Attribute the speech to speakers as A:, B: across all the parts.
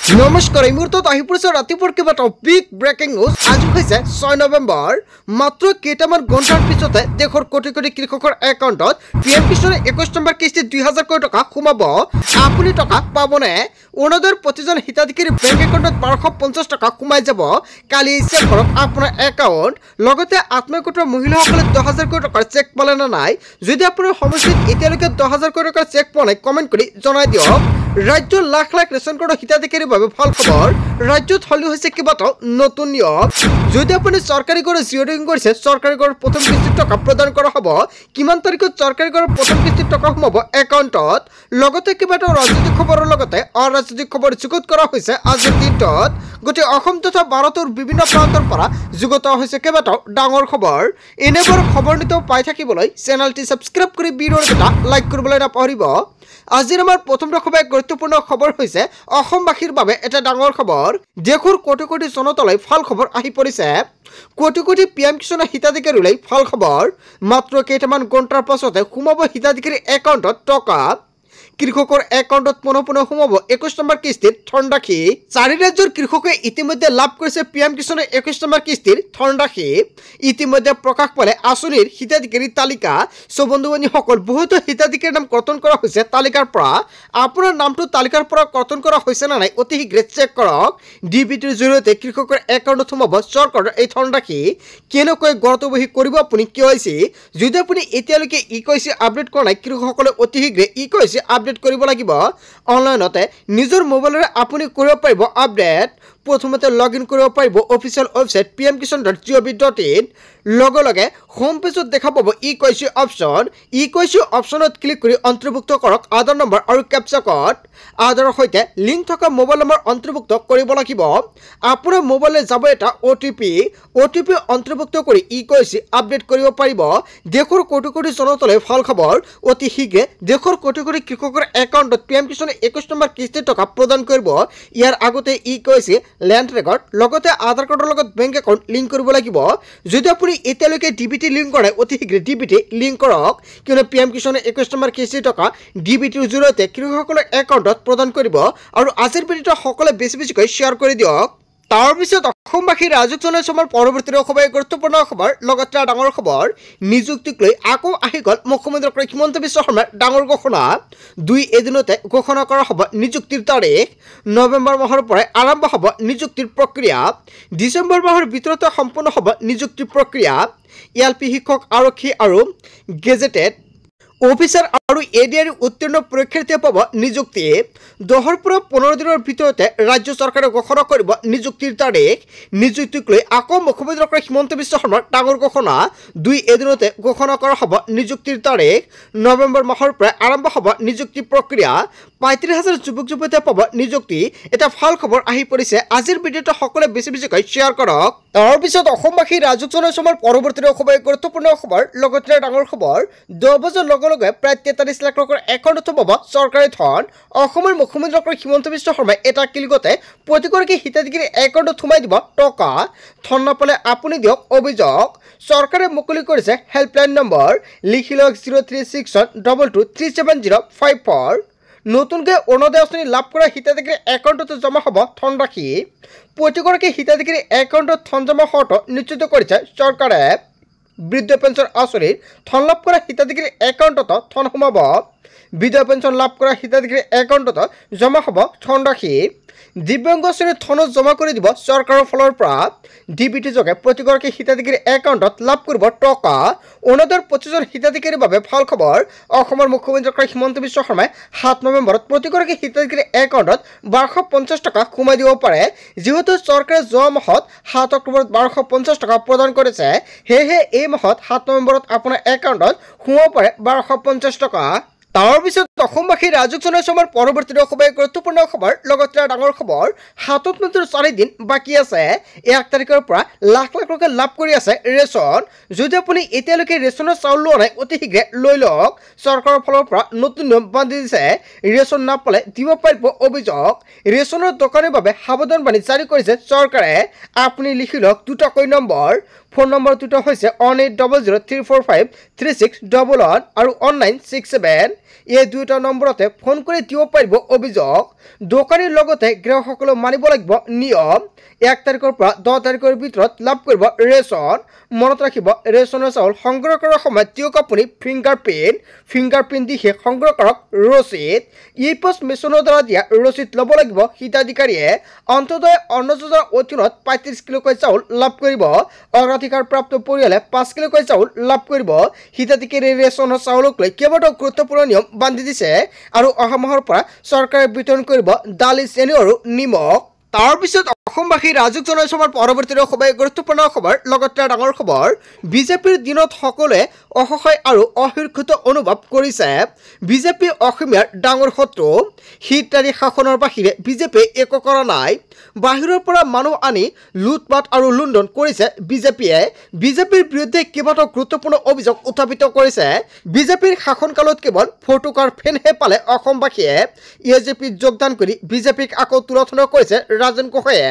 A: নমস্কাৰ এই মুহূৰ্তত আহি পৰিছে ৰাতিপুৱাৰ কেইবাটাও বিগ ব্ৰেকিং নিউজ। আজি হৈছে 6 নৱেম্বৰ। মাত্ৰ কেইটামান ঘণ্টাৰ পিছতে দেশৰ কোটি কোটি কৃষকৰ একাউণ্টত পিএম কিষাণৰ 21 নম্বৰ কিস্তি 2000 কোটি টকা সোমাব। আপুনি টকা পাবনে? অৰুণোদয়ৰ প্ৰতিজন হিতাধিকাৰী বেংক একাউণ্টত 1250 টকা সোমাই যাব। কালি চেক কৰক আপোনাৰ একাউণ্ট। লগতে আত্মহত্যা মহিলাসকলে 10000 কোটি টকাৰ চেক পালে নে নাই? যদি আপোনাৰ সমষ্টিত এতিয়ালৈকে 10000 কোটি টকাৰ চেক পোৱা নাই কমেণ্ট কৰি জনাই দিয়ক। ৰাজ্যৰ লাখ লাখ ৰেচন কাৰ্ডৰ হিতাধিকাৰীৰ বাবে ভাল খবৰ। ৰাজ্যত সলনি হৈছে কেইবাটাও নতুন নিয়ম। যদি আপুনি চৰকাৰী ঘৰৰ জিঅ' টেকিং কৰিছে, চৰকাৰী ঘৰৰ প্ৰথম কিস্তিৰ টকা প্ৰদান কৰা হ'ব। কিমান তাৰিখত চৰকাৰী ঘৰৰ প্ৰথম কিস্তিৰ টকা সোমাব একাউণ্টত। লগতে কেইবাটাও ৰাজনৈতিক খবৰৰ লগতে অৰাজনৈতিক খবৰ যুগুত কৰা হৈছে আজিৰ দিনটোত। গোটেই অসম তথা ভাৰতৰ বিভিন্ন প্ৰান্তৰ পৰা যুগুত হৈছে কেইবাটাও ডাঙৰ খবৰ। এনেবোৰ খবৰ নিতৌ পাই থাকিবলৈ চেনেলটি ছাবস্ক্ৰাইব কৰি ভিডিঅ'ৰ এটা লাইক কৰিবলৈ নাপাহৰিব। আজিৰ আমাৰ প্ৰথম খবৰ গুৰুত্বপূৰ্ণ খবৰ হৈছে অসমবাসীৰ বাবে এটা ডাঙৰ খবৰ। দেশৰ কোটি কোটি জনতালৈ ভাল খবৰ আহি পৰিছে। কোটি কোটি পিএম কিষাণৰ হিতাধিকাৰীলৈ ভাল খবৰ। মাত্ৰ কেইটামান ঘণ্টাৰ পাছতে সোমাব হিতাধিকাৰী একাউণ্টত টকা। কৃষকৰ একাউণ্টত পুনৰ সোমাব 21 নম্বৰ কিস্তিৰ ধনৰাশি। 4 ৰাজ্যৰ কৃষকে ইতিমধ্যে লাভ কৰিছে পিএম কিষাণৰ 21 নম্বৰ কিস্তিৰ ধনৰাশি। ইতিমধ্যে প্ৰকাশ পালে আঁচনিৰ হিতাধিকাৰীৰ তালিকা। বন্ধু-বান্ধৱীসকল, বহুতো হিতাধিকাৰীৰ নাম কৰ্তন কৰা হৈছে তালিকাৰ পৰা। আপোনাৰ নামটো তালিকাৰ পৰা কৰ্তন কৰা হৈছে নে নাই অতি শীঘ্ৰে চেক কৰক। ডিবিটিৰ জৰিয়তে কৃষকৰ একাউণ্টত সোমাব চৰকাৰৰ এই ধনৰাশি। কেনেকৈ গৰ্তবহী কৰিব আপুনি KYC। যদি আপুনি এতিয়ালৈকে KYC আপডেট কৰা নাই, কৃষকসকলে অতি শীঘ্ৰে KYC আপডেট কৰিব লাগিব। অনলাইনতে নিজৰ মোবাইলৰে আপুনি কৰিব পাৰিব আপডেট। প্ৰথমতে লগ ইন কৰিব পাৰিব অফিচিয়েল ৱেবছাইট pmkishan.gov.in। লগে লগে হোম পেজত দেখা পাব KYC অপশ্যন। KYC অপশ্যনত ক্লিক কৰি অন্তৰ্ভুক্ত কৰক আধাৰ নম্বৰ আৰু কেপচা কোড। আধাৰৰ সৈতে লিংক থকা মোবাইল নম্বৰ অন্তৰ্ভুক্ত কৰিব লাগিব। আপোনাৰ মোবাইললৈ যাব এটা OTP অন্তৰ্ভুক্ত কৰি KYC আপডেট কৰিব পাৰিব। দেশৰ কোটি কোটি জনতালৈ ভাল খবৰ। অতি শীঘ্ৰে দেশৰ কোটি কোটি কৃষকৰ একাউণ্টত পিএম কিষাণৰ 21 নম্বৰ কিস্তিৰ টকা প্ৰদান কৰিব। ইয়াৰ আগতে KYC লেণ্ড ৰেকৰ্ড লগতে আধাৰ কাৰ্ডৰ লগত বেংক একাউণ্ট লিংক কৰিব লাগিব। যদি আপুনি এতিয়ালৈকে ডিবিটি লিংক কৰা নাই, অতি শীঘ্ৰে ডিবিটি লিংক কৰক। কিয়নো পিএম কিষাণৰ 21 নম্বৰ কিস্তিৰ টকা ডিবিটিৰ জৰিয়তে কৃষকসকলৰ একাউণ্টত প্ৰদান কৰিব। আৰু আজিৰ ভিডিঅ'টো সকলোৱে বেছিকৈ শ্বেয়াৰ কৰি দিয়ক। তাৰপিছত অসমবাসী ৰাজুক জনাইছে আমাৰ পৰৱৰ্তী খবৰ গুৰুত্বপূৰ্ণ খবৰ। লগতে ডাঙৰ খবৰ, নিযুক্তিক লৈ আকৌ আহি গ'ল মুখ্যমন্ত্ৰী ডক্টৰ হিমন্ত বিশ্ব শৰ্মাৰ ডাঙৰ ঘোষণা। 2 এদিনতে ঘোষণা কৰা হ'ব নিযুক্তিৰ তাৰিখ। নৱেম্বৰ মাহৰ পৰাই আৰম্ভ হ'ব নিযুক্তিৰ প্ৰক্ৰিয়া। ডিচেম্বৰ মাহৰ ভিতৰতে সম্পূৰ্ণ হ'ব নিযুক্তিৰ প্ৰক্ৰিয়া। LP শিক্ষক, আৰক্ষী আৰু গেজেটেড অফিচাৰ আৰু ADR উত্তীৰ্ণ পৰীক্ষাৰ্থীয়ে পাব নিযুক্তি। 10 পৰা 15 দিনৰ ভিতৰতে ৰাজ্য চৰকাৰে ঘোষণা কৰিব নিযুক্তিৰ তাৰিখ। নিযুক্তিক লৈ আকৌ মুখ্যমন্ত্ৰী ডক্টৰ হিমন্ত বিশ্ব শৰ্মাৰ ডাঙৰ ঘোষণা। 2 এদিনতে ঘোষণা কৰা হ'ব নিযুক্তিৰ তাৰিখ। নৱেম্বৰ মাহৰ পৰা আৰম্ভ হ'ব নিযুক্তি প্ৰক্ৰিয়া। 35000 যুৱক যুৱতীয়ে পাব নিযুক্তি। এটা ভাল খবৰ আহি পৰিছে। আজিৰ ভিডিঅ'টো সকলোৱে বেছিকৈ শ্বেয়াৰ কৰক। তাৰপিছত অসমবাসী ৰাজুক জনাইছে আমাৰ পৰৱৰ্তী খবৰ গুৰুত্বপূৰ্ণ খবৰ। লগতে ডাঙৰ খবৰ, 10 বছৰ লগে প্ৰায় 43 লাখ টকাৰ একাউণ্টত সোমাব চৰকাৰী ধন। অসমৰ মুখ্যমন্ত্ৰী ডক্টৰ হিমন্ত বিশ্ব শৰ্মাই এটা ক্লিকতে প্ৰতিগৰাকী হিতাধিকাৰীৰ একাউণ্টত সোমাই দিব টকা। ধন নাপালে আপুনি দিয়ক অভিযোগ। চৰকাৰে মুকলি কৰিছে হেল্পলাইন নম্বৰ। লিখি লওক 0361223705। নতুনকৈ অৰুণোদয় আঁচনি লাভ কৰা হিতাধিকাৰীৰ একাউণ্টত জমা হ'ব ধনৰাশি। প্ৰতিগৰাকী হিতাধিকাৰীৰ একাউণ্টত ধন জমা হোৱাটো নিশ্চিত কৰিছে চৰকাৰে। বৃদ্ধ পেঞ্চন আঁচনিৰ ধন লাভ কৰা হিতাধিকাৰীৰ একাউণ্টত ধন সোমাব। বৃদ্ধ পেঞ্চন লাভ কৰা হিতাধিকাৰীৰ একাউণ্টত জমা হ'ব ধনৰাশি। দিব্যাংগ শ্ৰেণীৰ ধনো জমা কৰি দিব চৰকাৰৰ ফালৰ পৰা। ডিবিটি যোগে প্ৰতিগৰাকী হিতাধিকাৰীৰ একাউণ্টত লাভ কৰিব টকা। অৰুণোদয়ৰ 25জন হিতাধিকাৰীৰ বাবে ভাল খবৰ। অসমৰ মুখ্যমন্ত্ৰী ডক্টৰ হিমন্ত বিশ্ব শৰ্মাই 7 নৱেম্বৰত প্ৰতিগৰাকী হিতাধিকাৰীৰ একাউণ্টত 1250 টকা সোমাই দিব পাৰে। যিহেতু চৰকাৰে যোৱা মাহত 7 অক্টোবৰত 1250 টকা প্ৰদান কৰিছে, সেয়েহে এই মাহত 7 নৱেম্বৰত আপোনাৰ একাউণ্টত সোমাব পাৰে 1250 টকা। তাৰপিছত অসমবাসী ৰাজুক জনাইছে আমাৰ পৰৱৰ্তী খবৰ গুৰুত্বপূৰ্ণ খবৰ। লগতে ডাঙৰ খবৰ, হাতত মাত্ৰ 4 দিন বাকী আছে। 1 তাৰিখৰ পৰা লাখ লাখ লোকে লাভ কৰি আছে ৰেচন। যদি আপুনি এতিয়ালৈকে ৰেচনৰ চাউল লোৱা নাই, অতি শীঘ্ৰে লৈ লওক। চৰকাৰৰ ফালৰ পৰা নতুন নিয়ম বান্ধি দিছে। ৰেচন নাপালে দিব পাৰিব অভিযোগ। ৰেচনৰ দোকানীৰ বাবে সাৱধানবাণী জাৰি কৰিছে চৰকাৰে। আপুনি লিখি লওক দুটাকৈ নম্বৰ। ফোন নম্বৰ দুটা হৈছে 1800345361 আৰু 1967। এই দুটা দুটা নম্বৰতে ফোন কৰি দিব পাৰিব অভিযোগ দোকানীৰ লগতে গ্ৰাহকসকলে মানিব লাগিব নিয়ম 1 তাৰিখৰ পৰা 10 তাৰিখৰ ভিতৰত লাভ কৰিব ৰেচন মনত ৰাখিব ৰেচনৰ চাউল সংগ্ৰহ কৰাৰ সময়ত তেওঁক আপুনি ফিংগাৰপ্ৰিণ্ট দি সংগ্ৰহ কৰক ৰচিদ ই-পষ্ট মেচিনৰ দ্বাৰা দিয়া ৰচিদ ল'ব লাগিব হিতাধিকাৰীয়ে অন্তদয় অন্ন যোজনাৰ অধীনত 35 কিলোকৈ চাউল লাভ কৰিব অগ্ৰাধিকাৰ প্ৰাপ্ত পৰিয়ালে 5 কিলোকৈ চাউল লাভ কৰিব হিতাধিকাৰীৰ ৰেচনৰ চাউলক লৈ কেইবাটাও গুৰুত্বপূৰ্ণ নিয়ম বান্ধি দিছে আৰু অহা মাহৰ পৰা চৰকাৰে বিতৰণ কৰিব দালি চেনি আৰু নিমখ তাৰ পিছত অসমবাসী ৰাজুক জনাইছে আমাৰ পৰৱৰ্তী খবৰ গুৰুত্বপূৰ্ণ খবৰ লগতে ডাঙৰ খবৰ বিজেপিৰ দিনত সকলোৱে অসহায় আৰু অসুৰক্ষিত অনুভৱ কৰিছে বিজেপি অসমীয়াৰ ডাঙৰ শত্ৰু হিতাৰী শাসনৰ বাহিৰে বিজেপি একো কৰা নাই বাহিৰৰ পৰা মানুহ আনি লুটপাট আৰু লুণ্ঠন কৰিছে বিজেপিৰ বিৰুদ্ধে কেইবাটাও গুৰুত্বপূৰ্ণ অভিযোগ উত্থাপিত কৰিছে বিজেপিৰ শাসনকালত কেৱল ফটোকাৰ ফেনহে পালে অসমবাসীয়ে এজেপিত যোগদান কৰি বিজেপিক আকৌ তুলনা কৰিছে ৰাজন গোহাঁয়ে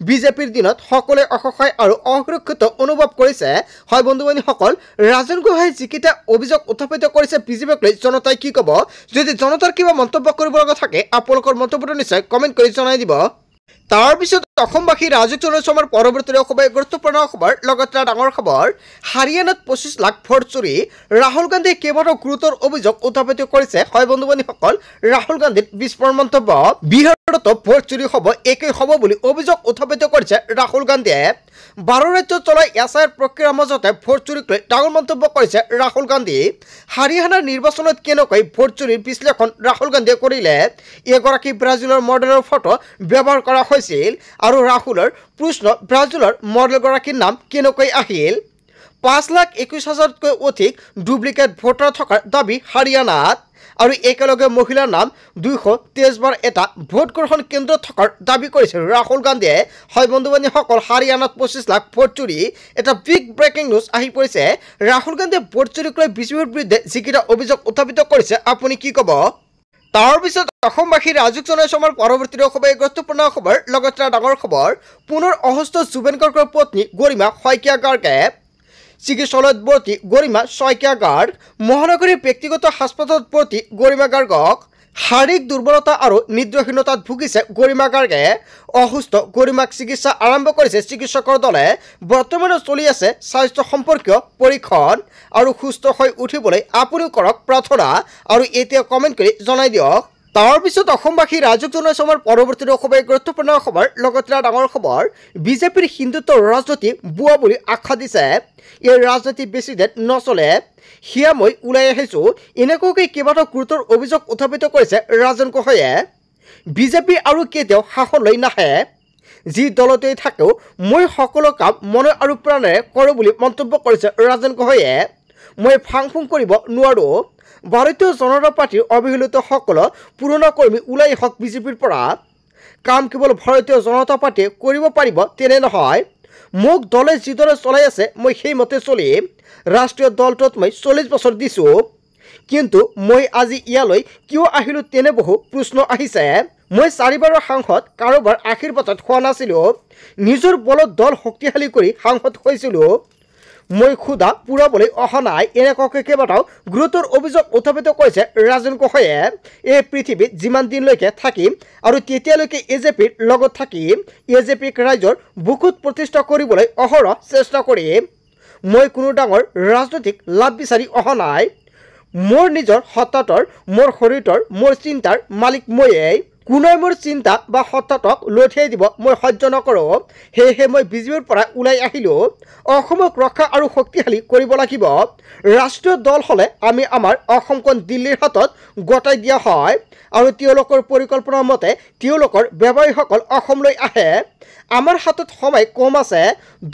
A: বিজেপিৰ দিনত সকলোৱে অসহায় আৰু অসুৰক্ষিত অনুভৱ কৰিছে হয় বন্ধু বান্ধৱীসকল ৰাজন গোহাঁয়ে যিকেইটা অভিযোগ উত্থাপিত কৰিছে বিজেপিক লৈ জনতাই কি ক'ব যদি জনতাৰ কিবা মন্তব্য কৰিব লগা থাকে আপোনালোকৰ মন্তব্যটো নিশ্চয় কমেণ্ট কৰি জনাই দিব তাৰ পিছত অসমবাসী ৰাজুক জনাইছে আমাৰ পৰৱৰ্তী খবৰ গুৰুত্বপূৰ্ণ খবৰ লগতে ডাঙৰ খবৰ হাৰিয়ানাত 25 লাখ ভোট চুৰি ৰাহুল গান্ধীয়ে কেইবাটাও গুৰুতৰ অভিযোগ উত্থাপিত কৰিছে হয় বন্ধু বান্ধৱীসকল ৰাহুল গান্ধীৰ বিস্ফোৰণ মন্তব্য বিহাৰত ভোট চুৰি হ'ব একেই হ'ব বুলি অভিযোগ উত্থাপিত কৰিছে ৰাহুল গান্ধীয়ে 12 ৰাজ্যত চলা এছআইআৰ প্ৰক্ৰিয়াৰ মাজতে ভোট চুৰিক লৈ ডাঙৰ মন্তব্য কৰিছে ৰাহুল গান্ধী হাৰিয়ানাৰ নিৰ্বাচনত কেনেকৈ ভোট চুৰিৰ বিশ্লেষণ ৰাহুল গান্ধীয়ে কৰিলে এগৰাকী ব্ৰাজিলৰ মডেলৰ ফটো ব্যৱহাৰ কৰা হৈছিল আৰু ৰাহুলৰ প্ৰশ্ন ব্ৰাজিলৰ মডেলগৰাকীৰ নাম কেনেকৈ আহিল 5,21,000তকৈ অধিক ডুপ্লিকেট ভোটাৰ থকাৰ দাবী হাৰিয়ানাত আৰু একেলগে মহিলাৰ নাম 223 বাৰ এটা ভোট গ্ৰহণ কেন্দ্ৰ থকাৰ দাবী কৰিছে ৰাহুল গান্ধীয়ে হয় বন্ধু বান্ধৱীসকল হাৰিয়ানাত 25 লাখ ভোট চুৰি এটা বিগ ব্ৰেকিং নিউজ আহি পৰিছে ৰাহুল গান্ধীয়ে ভোট চুৰিক লৈ বিজেপিৰ বিৰুদ্ধে যিকেইটা অভিযোগ উত্থাপিত কৰিছে আপুনি কি ক'ব তাৰ পিছত অসমবাসী ৰাজুক জনাইছে আমাৰ পৰৱৰ্তী খবৰ গুৰুত্বপূৰ্ণ খবৰ লগতে ডাঙৰ খবৰ পুনৰ অসুস্থ জুবেন গাৰ্গৰ পত্নী গৰিমা শইকীয়া গাৰ্গে চিকিৎসালয়ত ভৰ্তি গৰিমা শইকীয়া গাৰ্গ মহানগৰীৰ ব্যক্তিগত হাস্পতালত ভৰ্তি গৰিমা গাৰ্গক শাৰীৰিক দুৰ্বলতা আৰু নিদ্ৰাহীনতাত ভুগিছে গৰিমা গাৰ্গে অসুস্থ গৰিমাক চিকিৎসা আৰম্ভ কৰিছে চিকিৎসকৰ দলে বৰ্তমানে চলি আছে স্বাস্থ্য সম্পৰ্কীয় পৰীক্ষণ আৰু সুস্থ হৈ উঠিবলৈ আপুনি কৰক প্ৰাৰ্থনা আৰু এতিয়া কমেণ্ট কৰি জনাই দিয়ক তাৰ পিছত অসমবাসী ৰাজুক জনাইছে আমাৰ পৰৱৰ্তী খবৰ গুৰুত্বপূৰ্ণ খবৰ লগতে ডাঙৰ খবৰ বিজেপিৰ হিন্দুত্বৰ ৰাজনীতি বুৱা বুলি আখ্যা দিছে এই ৰাজনীতি বেছি দিন নচলে হিয়া মই ওলাই আহিছোঁ এনেকুৱাকৈ কেইবাটাও গুৰুতৰ অভিযোগ উত্থাপিত কৰিছে ৰাজন গোহাঁয়ে বিজেপি আৰু কেতিয়াও শাসনলৈ নাহে যি দলতেই থাকেও মই সকলো কাম মনে আৰু প্ৰাণেৰে কৰোঁ বুলি মন্তব্য কৰিছে ৰাজন গোহাঁয়ে মই ফাং ফুং কৰিব নোৱাৰোঁ ভাৰতীয় জনতা পাৰ্টিৰ অৱহেলিত সকলো পুৰণা কৰ্মী ওলাই হওক বিজেপিৰ পৰা কাম কেৱল ভাৰতীয় জনতা পাৰ্টিয়ে কৰিব পাৰিব তেনে নহয় মোক দলে যিদৰে চলাই আছে মই সেইমতে চলিম ৰাষ্ট্ৰীয় দলটোত মই 40 বছৰ দিছোঁ কিন্তু মই আজি ইয়ালৈ কিয় আহিলোঁ তেনে বহু প্ৰশ্ন আহিছে মই 4 বাৰৰ সাংসদ কাৰোবাৰ আশীৰ্বাদত হোৱা নাছিলোঁ নিজৰ বলত দল শক্তিশালী কৰি সাংসদ হৈছিলোঁ মই খুদা পুৰাবলৈ অহা নাই এনেকুৱাকৈ কেইবাটাও গুৰুতৰ অভিযোগ উত্থাপিত কৰিছে ৰাজন গোহাঁয়ে এই পৃথিৱীত যিমান দিনলৈকে থাকিম আৰু তেতিয়ালৈকে এজেপিৰ লগত থাকিম এজেপিক ৰাইজৰ বুকুত প্ৰতিষ্ঠা কৰিবলৈ অহৰহ চেষ্টা কৰিম মই কোনো ডাঙৰ ৰাজনৈতিক লাভ বিচাৰি অহা নাই মোৰ নিজৰ সত্তাতৰ মোৰ শৰীৰৰ মোৰ চিন্তাৰ মালিক ময়েই কোনোৱে মোৰ চিন্তা বা সত্তাতক লঠিয়াই দিব মই সহ্য নকৰোঁ সেয়েহে মই বিজেপিৰ পৰা ওলাই আহিলোঁ অসমক ৰক্ষা আৰু শক্তিশালী কৰিব লাগিব ৰাষ্ট্ৰীয় দল হ'লে আমি আমাৰ অসমখন দিল্লীৰ হাতত গতাই দিয়া হয় আৰু তেওঁলোকৰ পৰিকল্পনা মতে তেওঁলোকৰ ব্যৱসায়ীসকল অসমলৈ আহে আমাৰ হাতত সময় কম আছে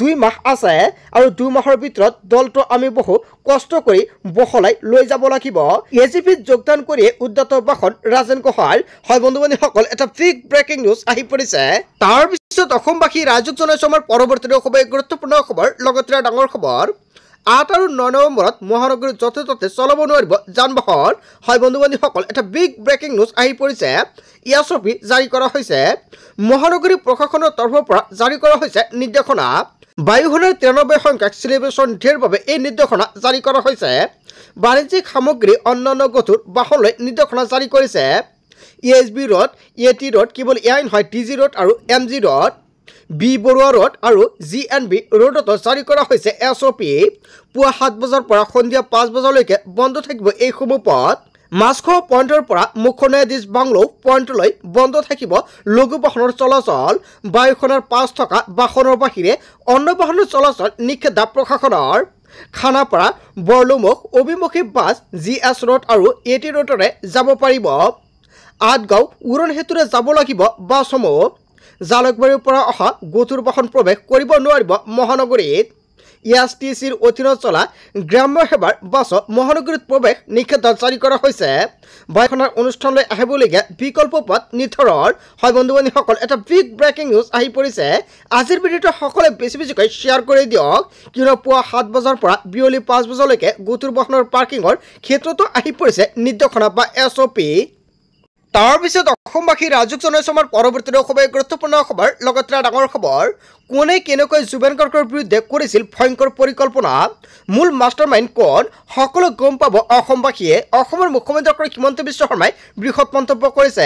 A: 2 মাহ আছে আৰু 2 মাহৰ ভিতৰত দলটো আমি বহু কষ্ট কৰি বহলাই লৈ যাব লাগিব এজেপিত যোগদান কৰি উদ্যত ভাষণ ৰাজন গোহাঁইৰ হয় বন্ধু বান্ধৱীসকল এটা বিগ ব্ৰেকিং নিউজ আহি পৰিছে তাৰ পিছত অসমবাসী ৰাজুক জনাইছে আমাৰ পৰৱৰ্তী খবৰ গুৰুত্বপূৰ্ণ খবৰ লগতে ডাঙৰ খবৰ 8 আৰু 9 নৱেম্বৰত মহানগৰীত য'তে ত'তে চলাব নোৱাৰিব যান-বাহন হয় বন্ধু বান্ধৱীসকল এটা বিগ ব্ৰেকিং নিউজ আহি পৰিছে এছঅপি জাৰি কৰা হৈছে মহানগৰী প্ৰশাসনৰ তৰফৰ পৰা জাৰি কৰা হৈছে নিৰ্দেশনা বায়ুসেনাৰ 93 সংখ্যক চেলিব্ৰেশ্যন ডেৰ বাবে এই নিৰ্দেশনা জাৰি কৰা হৈছে বাণিজ্যিক সামগ্ৰী অন্যান্য গধুৰ বাহনলৈ নিৰ্দেশনা জাৰি কৰিছে ESB ৰোড ET ৰোড কেৱল এয়াই নহয় TG ৰোড আৰু MG road B Barua road আৰু GNB ৰোডতো জাৰি কৰা হৈছে এছঅপি পুৱা 7 বজাৰ পৰা সন্ধিয়া 5 বজালৈকে বন্ধ থাকিব এই সমূহ পথ মাছখোৱা পইণ্টৰ পৰা মুখ্য ন্যায়াধীশ বাংলো পইণ্টলৈ বন্ধ থাকিব লঘু বাহনৰ চলাচল বায়ুসেনাৰ পাছ থকা বাহনৰ বাহিৰে অন্য বাহনৰ চলাচল নিষেধা প্ৰশাসনৰ খানাপাৰা বৰলুমুখ অভিমুখী বাছ GS ৰোড আৰু AT ৰোডৰে যাব পাৰিব আঠগাঁও উৰণ হেতুৰে যাব লাগিব বাছসমূহ জালুকবাৰীৰ পৰা অহা গধুৰ বাহন প্ৰৱেশ কৰিব নোৱাৰিব মহানগৰীত ESTCৰ অধীনত চলা গ্ৰাম্য সেৱাৰ বাছত মহানগৰীত প্ৰৱেশ নিষেধা জাৰি কৰা হৈছে বায়ুসেনাৰ অনুষ্ঠানলৈ আহিবলগীয়া বিকল্প পথ নিৰ্ধাৰণ হয় বন্ধু বান্ধৱীসকল এটা বিগ ব্ৰেকিং নিউজ আহি পৰিছে আজিৰ ভিডিঅ'টো সকলোৱে বেছিকৈ শ্বেয়াৰ কৰি দিয়ক কিয়নো পুৱা 7 বজাৰ পৰা বিয়লি 5 বজালৈকে গধুৰ বাহনৰ পাৰ্কিঙৰ ক্ষেত্ৰতো আহি পৰিছে নিৰ্দেশনা বা এছঅপি তাৰপিছত অসমবাসী ৰাজুক জনাইছে আমাৰ পৰৱৰ্তী খুবেই গুৰুত্বপূৰ্ণ খবৰ লগতে ডাঙৰ খবৰ কোনে কেনেকৈ জুবেন গাৰ্গৰ বিৰুদ্ধে কৰিছিল ভয়ংকৰ পৰিকল্পনা মূল মাষ্টাৰমাইণ্ড কোন সকলো গম পাব অসমবাসীয়ে অসমৰ মুখ্যমন্ত্ৰী হিমন্ত বিশ্ব শৰ্মাই বৃহৎ মন্তব্য কৰিছে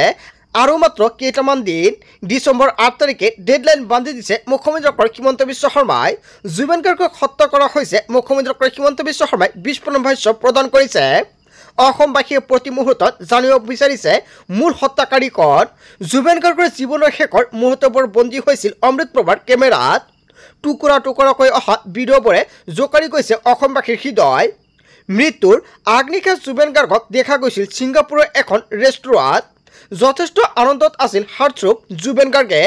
A: আৰু মাত্ৰ কেইটামান দিন ডিচেম্বৰ 8 তাৰিখে ডেডলাইন বান্ধি দিছে মুখ্যমন্ত্ৰী হিমন্ত বিশ্ব শৰ্মাই জুবেন গাৰ্গক হত্যা কৰা হৈছে মুখ্যমন্ত্ৰী হিমন্ত বিশ্ব শৰ্মাই বিস্ফোৰণ ভাষ্য প্ৰদান কৰিছে অসমবাসীয়ে প্ৰতি মুহূৰ্তত জানিব বিচাৰিছে মূল হত্যাকাৰী কোন জুবেন গাৰ্গৰ জীৱনৰ শেষৰ মুহূৰ্তবোৰ বন্দী হৈছিল অমৃতপ্ৰভাৰ কেমেৰাত টুকুৰা টুকুৰাকৈ অহা ভিডিঅ'বোৰে জোকাৰি গৈছে অসমবাসীৰ হৃদয় মৃত্যুৰ আগনিশা জুবেন গাৰ্গক দেখা গৈছিল ছিংগাপুৰৰ এখন ৰেষ্টুৰাঁত যথেষ্ট আনন্দত আছিল হাৰ্টথ্ৰব জুবেন গাৰ্গে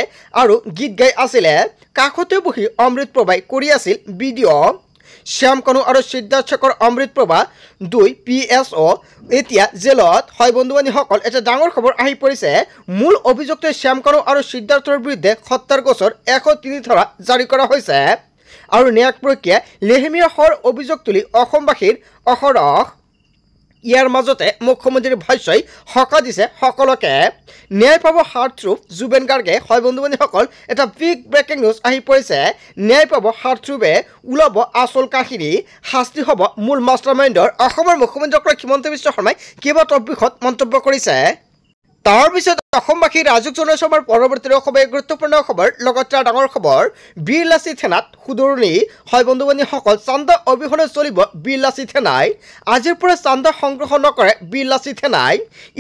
A: আৰু গীত গাই আছিলে কাষতে বহি অমৃতপ্ৰভাই কৰি আছিল ভিডিঅ' শ্যাম কানু আৰু সিদ্ধাৰ্থ শেখৰ অমৃতপ্ৰভা 2 PSO এতিয়া জেলত হয় বন্ধু বান্ধৱীসকল এটা ডাঙৰ খবৰ আহি পৰিছে মূল অভিযুক্ত শ্যাম কানু আৰু সিদ্ধাৰ্থৰ বিৰুদ্ধে হত্যাৰ গোচৰ 103 ধাৰা জাৰি কৰা হৈছে আৰু ন্যায়িক প্ৰক্ৰিয়া লেহেমীয়া হোৱাৰ অভিযোগ তুলি অসমবাসীৰ অহৰহ ইয়াৰ মাজতে মুখ্যমন্ত্ৰীৰ ভাষ্যই হকা দিছে সকলোকে ন্যায় পাব হাৰ্টথ্ৰব জুবেন গাৰ্গে হয় বন্ধু বান্ধৱীসকল এটা বিগ ব্ৰেকিং নিউজ আহি পৰিছে ন্যায় পাব হাৰ্টথ্ৰবে ওলাব আচল কাহিনী শাস্তি হ'ব মূল মাষ্টাৰমাইণ্ডৰ অসমৰ মুখ্যমন্ত্ৰী হিমন্ত বিশ্ব শৰ্মাই কেইবাটাও বৃহৎ মন্তব্য কৰিছে তাৰপিছত অসমবাসী ৰাজুক জনাইছে আমাৰ পৰৱৰ্তী খুবেই গুৰুত্বপূৰ্ণ খবৰ লগতে ডাঙৰ খবৰ বীৰলাচি থানাত সুদৰণি হয় বন্ধু বান্ধৱীসকল চান্দা অবিহনে চলিব বীৰলাচি থানাই আজিৰ পৰা চান্দা সংগ্ৰহ নকৰে বীৰলাচি থানাই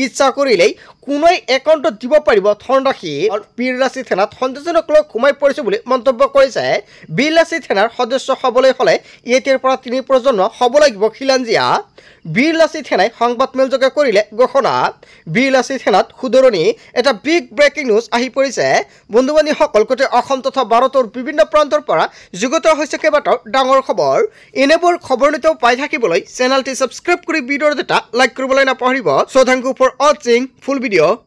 A: ইচ্ছা কৰিলেই কোনোই একাউণ্টত দিব পাৰিব ধনৰাশি বীৰলাচি থানাত সন্দেহজনক লোক সোমাই পৰিছে বুলি মন্তব্য কৰিছে বীৰলাচি থানাৰ সদস্য হ'বলৈ হ'লে এতিয়াৰ পৰা 3 প্ৰজন্ম হ'ব লাগিব খিলাঞ্জিয়া বীৰলাচি থানাই সংবাদমেলযোগে কৰিলে ঘোষণা বীৰলাচি থানাত সুদৰণি এটা বিগ ব্ৰেকিং নিউজ আহি পৰিছে বন্ধু বান্ধৱীসকল গোটেই অসম তথা ভাৰতৰ বিভিন্ন প্ৰান্তৰ পৰা যুগত হৈছে কেইবাটাও ডাঙৰ খবৰ এনেবোৰ খবৰ নিতেও পাই থাকিবলৈ চেনেলটি সাবস্ক্ৰাইব কৰি ভিডিঅ'ৰ এটা লাইক কৰিবলৈ নাপাহৰিব so thank you for watching full video'